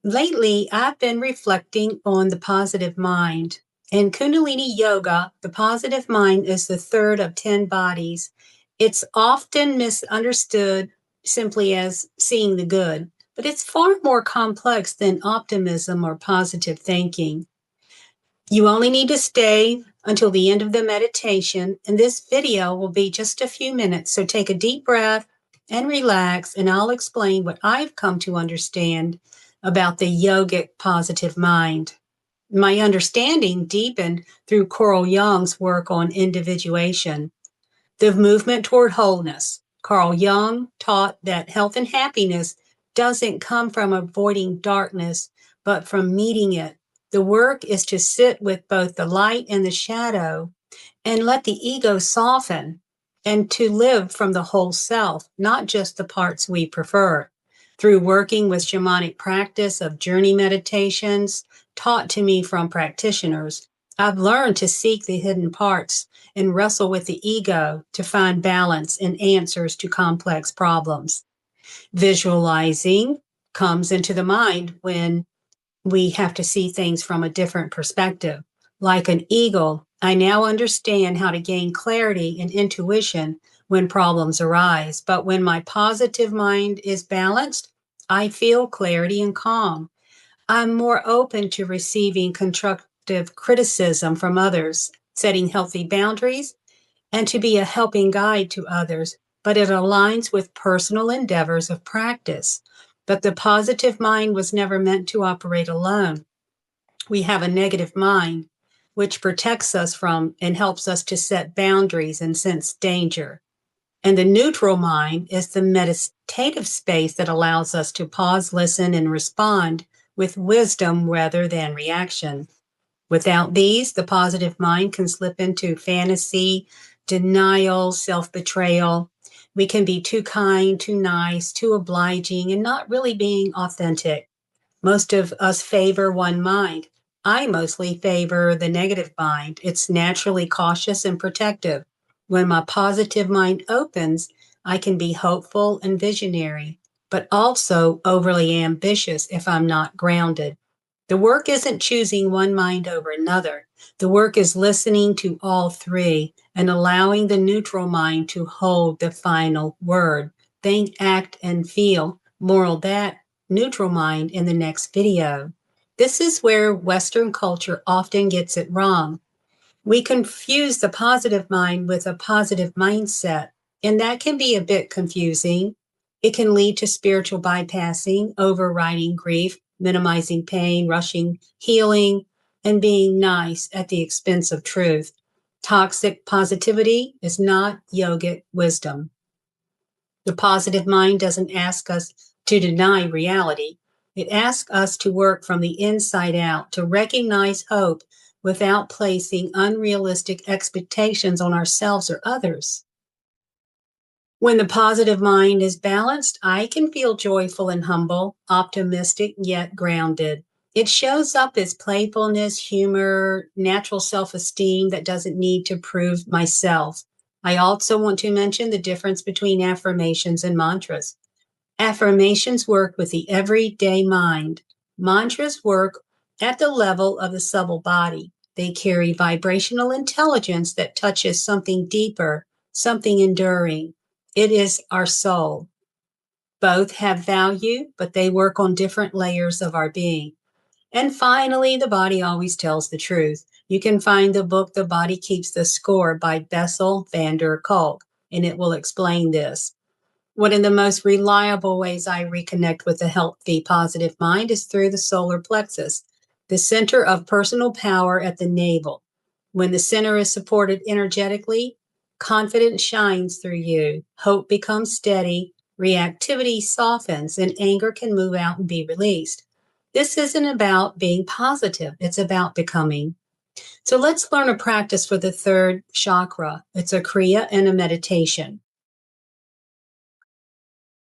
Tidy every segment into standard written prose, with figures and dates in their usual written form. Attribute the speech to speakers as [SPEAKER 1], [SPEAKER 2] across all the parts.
[SPEAKER 1] Lately, I've been reflecting on the positive mind. In Kundalini Yoga, the positive mind is the third of 10 bodies. It's often misunderstood simply as seeing the good, but it's far more complex than optimism or positive thinking. You only need to stay until the end of the meditation, and this video will be just a few minutes. So take a deep breath and relax, and I'll explain what I've come to understand about the yogic positive mind. My understanding deepened through Carl Jung's work on individuation, the movement toward wholeness. Carl Jung taught that health and happiness doesn't come from avoiding darkness, but from meeting it. The work is to sit with both the light and the shadow and let the ego soften and to live from the whole self, not just the parts we prefer. Through working with shamanic practice of journey meditations taught to me from practitioners, I've learned to seek the hidden parts and wrestle with the ego to find balance and answers to complex problems. Visualizing comes into the mind when we have to see things from a different perspective. Like an eagle, I now understand how to gain clarity and intuition when problems arise. But when my positive mind is balanced, I feel clarity and calm. I'm more open to receiving constructive criticism from others, setting healthy boundaries, and to be a helping guide to others, but it aligns with personal endeavors of practice. But the positive mind was never meant to operate alone. We have a negative mind, which protects us from and helps us to set boundaries and sense danger. And the neutral mind is the meditative space that allows us to pause, listen, and respond with wisdom rather than reaction. Without these, the positive mind can slip into fantasy, denial, self-betrayal. We can be too kind, too nice, too obliging, and not really being authentic. Most of us favor one mind. I mostly favor the negative mind. It's naturally cautious and protective. When my positive mind opens, I can be hopeful and visionary, but also overly ambitious if I'm not grounded. The work isn't choosing one mind over another. The work is listening to all three and allowing the neutral mind to hold the final word. Think, act, and feel. More of that neutral mind in the next video. This is where Western culture often gets it wrong. We confuse the positive mind with a positive mindset, and that can be a bit confusing. It can lead to spiritual bypassing, overriding grief, minimizing pain, rushing healing, and being nice at the expense of truth. Toxic positivity is not yogic wisdom. The positive mind doesn't ask us to deny reality. It asks us to work from the inside out, to recognize hope without placing unrealistic expectations on ourselves or others. When the positive mind is balanced, I can feel joyful and humble, optimistic yet grounded. It shows up as playfulness, humor, natural self-esteem that doesn't need to prove myself. I also want to mention the difference between affirmations and mantras. Affirmations work with the everyday mind. Mantras work at the level of the subtle body. They carry vibrational intelligence that touches something deeper, something enduring. It is our soul. Both have value, but they work on different layers of our being. And finally, the body always tells the truth. You can find the book, The Body Keeps the Score by Bessel van der Kolk, and it will explain this. One of the most reliable ways I reconnect with a healthy, positive mind is through the solar plexus, the center of personal power at the navel. When the center is supported energetically, confidence shines through you, hope becomes steady, reactivity softens, and anger can move out and be released. This isn't about being positive, it's about becoming. So let's learn a practice for the third chakra. It's a Kriya and a meditation.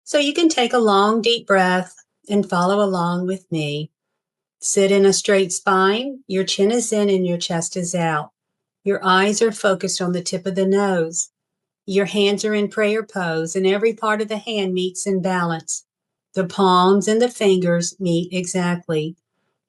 [SPEAKER 1] So you can take a long, deep breath and follow along with me. Sit in a straight spine. Your chin is in and your chest is out. Your eyes are focused on the tip of the nose. Your hands are in prayer pose and every part of the hand meets in balance. The palms and the fingers meet exactly,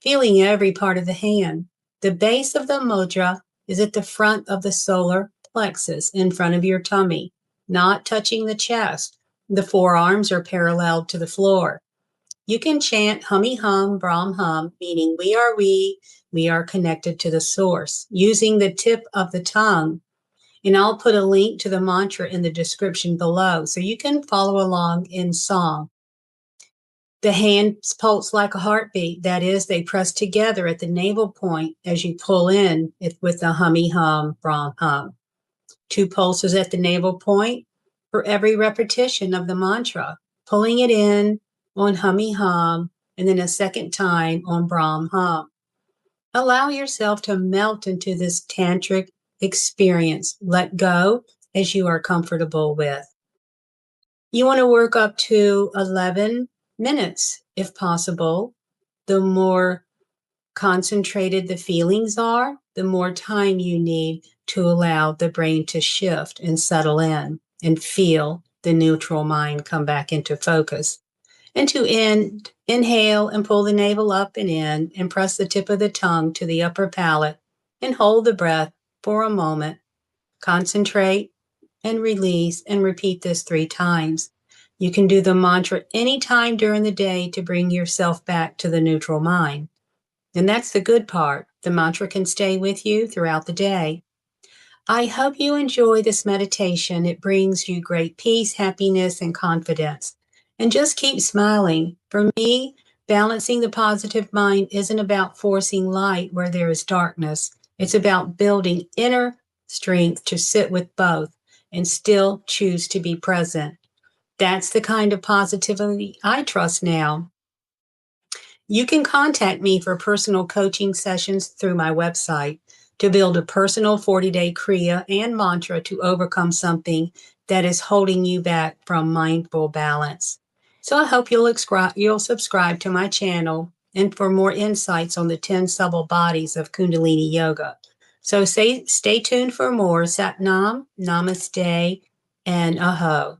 [SPEAKER 1] feeling every part of the hand. The base of the mudra is at the front of the solar plexus in front of your tummy, not touching the chest. The forearms are parallel to the floor. You can chant Humme Hum, Brahm Hum, meaning we are connected to the source, using the tip of the tongue. And I'll put a link to the mantra in the description below so you can follow along in song. The hands pulse like a heartbeat. That is, they press together at the navel point as you pull in with the Humme Hum, Brahm Hum. 2 pulses at the navel point for every repetition of the mantra, pulling it in on Humme Hum and then a second time on Brahm Hum. Allow yourself to melt into this tantric experience. Let go as you are comfortable with. You want to work up to 11 minutes if possible. The more concentrated the feelings are, the more time you need to allow the brain to shift and settle in and feel the neutral mind come back into focus. And to end, inhale and pull the navel up and in and press the tip of the tongue to the upper palate and hold the breath for a moment. Concentrate and release and repeat this 3 times. You can do the mantra anytime during the day to bring yourself back to the neutral mind. And that's the good part. The mantra can stay with you throughout the day. I hope you enjoy this meditation. It brings you great peace, happiness, and confidence. And just keep smiling. For me, balancing the positive mind isn't about forcing light where there is darkness. It's about building inner strength to sit with both and still choose to be present. That's the kind of positivity I trust now. You can contact me for personal coaching sessions through my website to build a personal 40-day Kriya and mantra to overcome something that is holding you back from mindful balance. So I hope you'll subscribe to my channel and for more insights on the 10 subtle bodies of Kundalini Yoga. So stay tuned for more. Sat Nam, Namaste, and Aho.